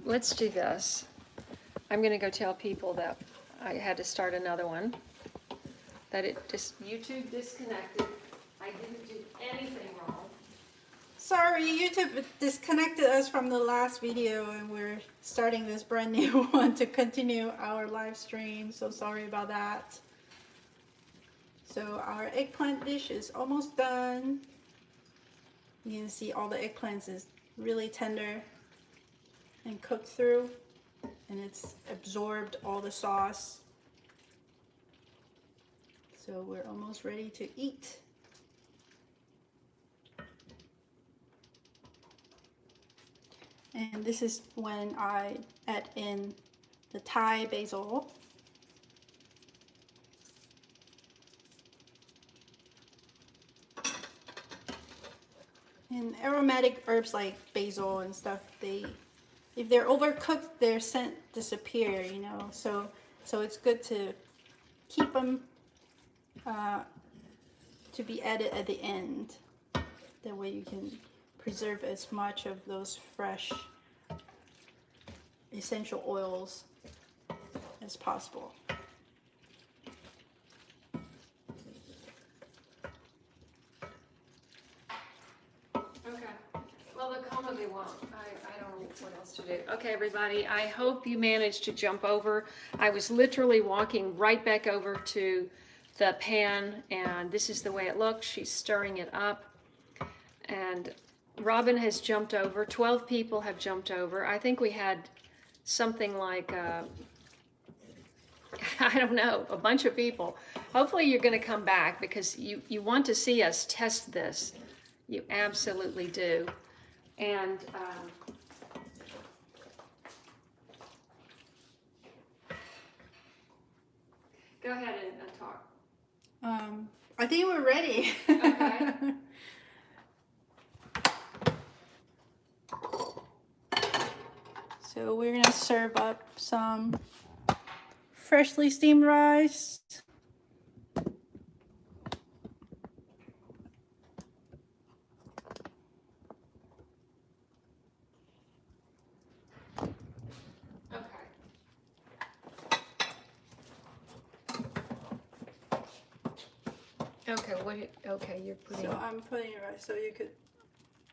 let's do this. I'm gonna go tell people that I had to start another one. That YouTube disconnected. I didn't do anything wrong. Sorry, YouTube disconnected us from the last video and we're starting this brand new one to continue our live stream. So sorry about that. So our eggplant dish is almost done. You can see all the eggplants is really tender and cooked through, and it's absorbed all the sauce. So we're almost ready to eat. And this is when I add in the Thai basil. And aromatic herbs like basil and stuff, if they're overcooked, their scent disappear, you know. So it's good to keep them to be added at the end. That way you can preserve as much of those fresh essential oils as possible. Well, the coma they won't. I don't know what else to do. Okay, everybody, I hope you managed to jump over. I was literally walking right back over to the pan, and this is the way it looks. She's stirring it up, and Robin has jumped over. 12 people have jumped over. I think we had something like, I don't know, a bunch of people. Hopefully you're going to come back because you want to see us test this. You absolutely do. And go ahead and talk. I think we're ready. Okay. So we're gonna serve up some freshly steamed rice. Okay, you're putting. So I'm putting it right so you could.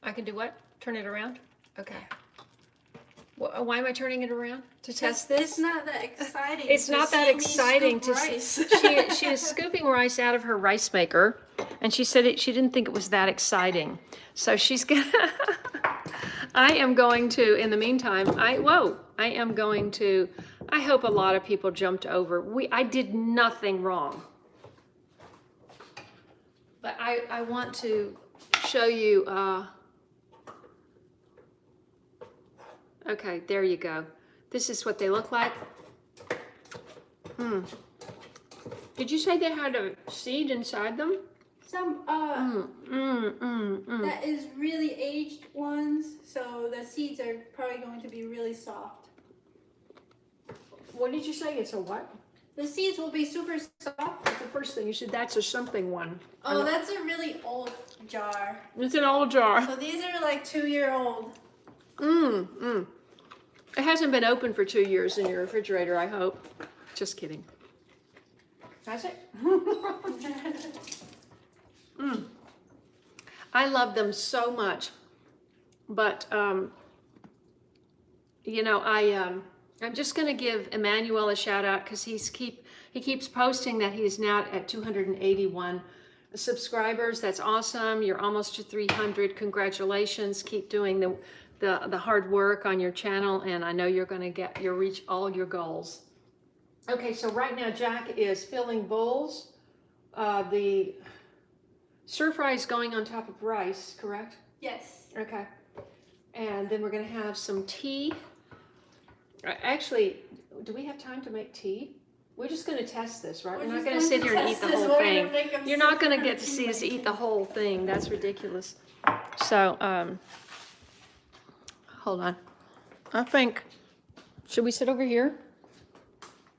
I can do what? Turn it around? Okay. Why am I turning it around? To test this? It's not that exciting. It's not that exciting to rice. She is scooping rice out of her rice maker, and she said she didn't think it was that exciting. So she's gonna. I am going to. In the meantime, I am going to. I hope a lot of people jumped over. I did nothing wrong. But I want to show you, okay, there you go. This is what they look like. Did you say they had a seed inside them? Some, that is really aged ones, so the seeds are probably going to be really soft. What did you say? It's a what? The seeds will be super soft. That's the first thing you said. That's a something one. Oh, that's a really old jar. It's an old jar. So these are like 2-year-old. It hasn't been open for 2 years in your refrigerator, I hope. Just kidding. Has it? I love them so much, but you know, I'm just going to give Emmanuel a shout out because he keeps posting that he's now at 281 subscribers. That's awesome. You're almost to 300. Congratulations. Keep doing the hard work on your channel, and I know you're going to you'll reach all your goals. Okay, so right now Jack is filling bowls. The stir fry is going on top of rice, correct? Yes. Okay. And then we're going to have some tea. Actually, do we have time to make tea? We're just going to test this, right? We're not going to sit here and eat the whole thing. You're not going to get to see us eat the whole thing. That's ridiculous. So, hold on. I think, should we sit over here?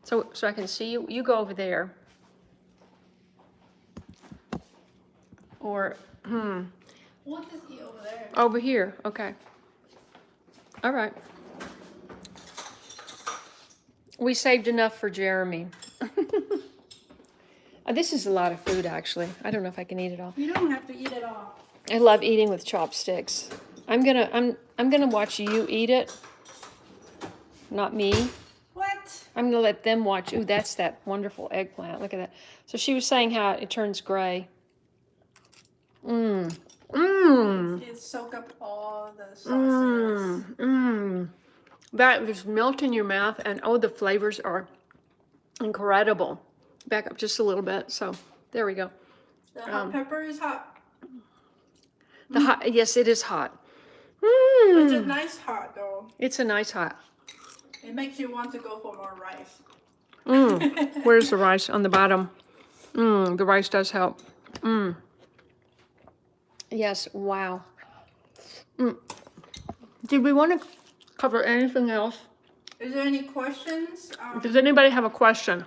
So I can see you. You go over there. Or, What is he over there? over here. Okay. All right. we saved enough for Jeremy. This is a lot of food, actually. I don't know if I can eat it all. You don't have to eat it all. I love eating with chopsticks. I'm gonna watch you eat it, not me. What? I'm gonna let them watch. Ooh, that's that wonderful eggplant. Look at that. So she was saying how it turns gray. Mmm. Mmm. It soak up all the sauces. Mmm. Mmm. That just melt in your mouth, and oh, the flavors are incredible. Back up just a little bit. So there we go. The hot pepper is hot. The hot, yes, it is hot. It's a nice hot though. It's a nice hot. It makes you want to go for more rice. Where's the rice? On the bottom. The rice does help. Yes, wow. Did we want to cover anything else? Is there any questions? Does anybody have a question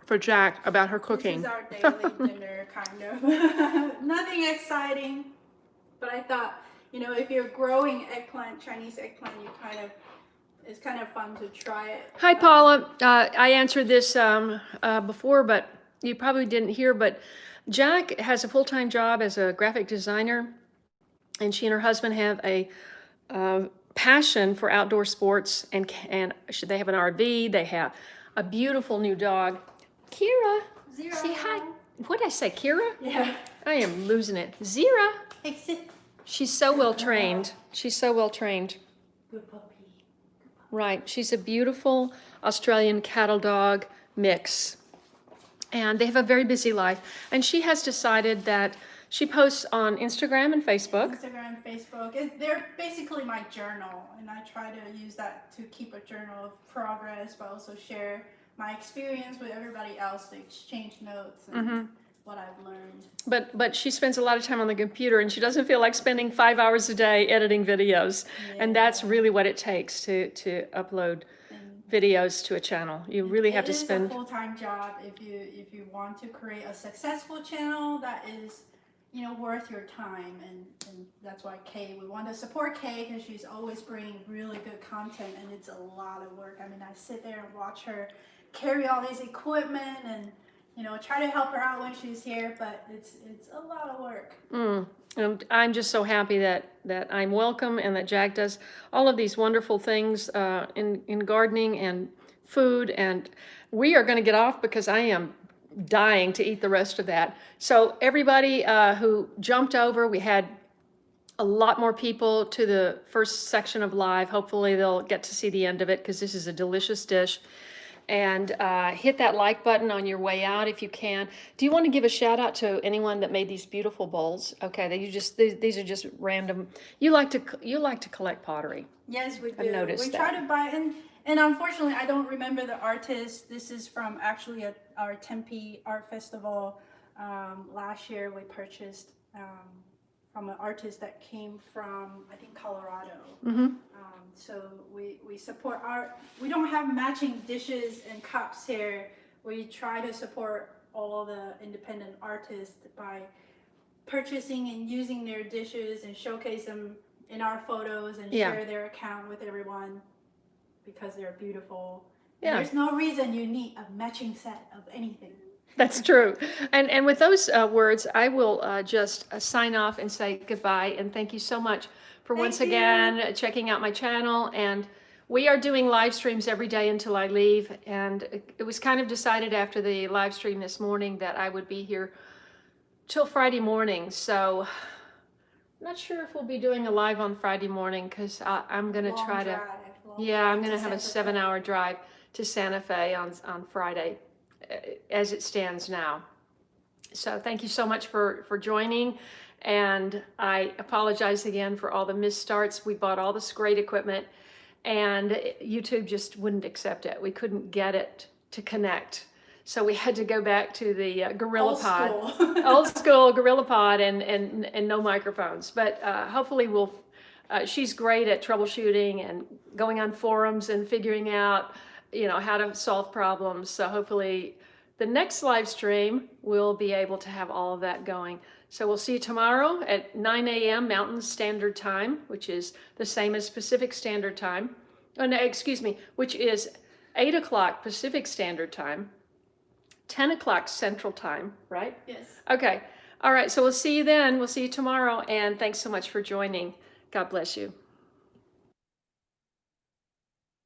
for Jack about her cooking? This is our daily dinner, kind of. Nothing exciting, but I thought, you know, if you're growing eggplant, Chinese eggplant, it's kind of fun to try it. Hi, Paula. I answered this before, but you probably didn't hear. But Jack has a full-time job as a graphic designer, and she and her husband have a passion for outdoor sports, and they have an RV. They have a beautiful new dog, Kira. Zero. Say hi. What did I say, Kira? Yeah. I am losing it. Zira. Exit. She's so well trained. She's so well trained. Good puppy. Right. She's a beautiful Australian cattle dog mix. And they have a very busy life. And she has decided that she posts on Instagram and Facebook. Instagram, Facebook. They're basically my journal. And I try to use that to keep a journal of progress, but also share my experience with everybody else to exchange notes and what I've learned. But she spends a lot of time on the computer, and she doesn't feel like spending 5 hours a day editing videos. Yeah. And that's really what it takes to upload videos to a channel. You really have to spend. It is a full-time job if you want to create a successful channel that is, you know, worth your time, and that's why Kaye, we want to support Kaye because she's always bringing really good content, and it's a lot of work. I mean, I sit there and watch her carry all these equipment and, you know, try to help her out when she's here, but it's a lot of work. And I'm just so happy that I'm welcome, and that Jack does all of these wonderful things in gardening and food. And we are going to get off because I am dying to eat the rest of that. So everybody who jumped over, we had a lot more people to the first section of live. Hopefully they'll get to see the end of it because this is a delicious dish. And hit that like button on your way out if you can. Do you want to give a shout out to anyone that made these beautiful bowls? Okay, these are just random. You like to collect pottery. Yes, we do. I've noticed we that. Try to buy, and unfortunately I don't remember the artist. This is from actually our Tempe Art Festival. Last year we purchased from an artist that came from, I think, Colorado. So we support art. We don't have matching dishes and cups here. We try to support all the independent artists by purchasing and using their dishes and showcase them in our photos and share their account with everyone because they're beautiful. Yeah. There's no reason you need a matching set of anything. That's true. And with those words, I will just sign off and say goodbye. And thank you so much for once again checking out my channel. And we are doing live streams every day until I leave. And it was kind of decided after the live stream this morning that I would be here till Friday morning. So I'm not sure if we'll be doing a live on Friday morning because I'm going to try to, I'm going to have a 7-hour drive to Santa Fe on Friday as it stands now. So thank you so much for joining. And I apologize again for all the misstarts. We bought all this great equipment and YouTube just wouldn't accept it. We couldn't get it to connect. So we had to go back to the GorillaPod, old school GorillaPod and no microphones. But hopefully she's great at troubleshooting and going on forums and figuring out, you know, how to solve problems. So hopefully the next live stream we'll be able to have all of that going. So we'll see you tomorrow at 9 a.m. Mountain Standard Time, which is the same as Pacific Standard Time. Oh, no, excuse me, which is 8 o'clock Pacific Standard Time, 10 o'clock Central Time, right? Yes. Okay. All right. So we'll see you then. We'll see you tomorrow. And thanks so much for joining. God bless you.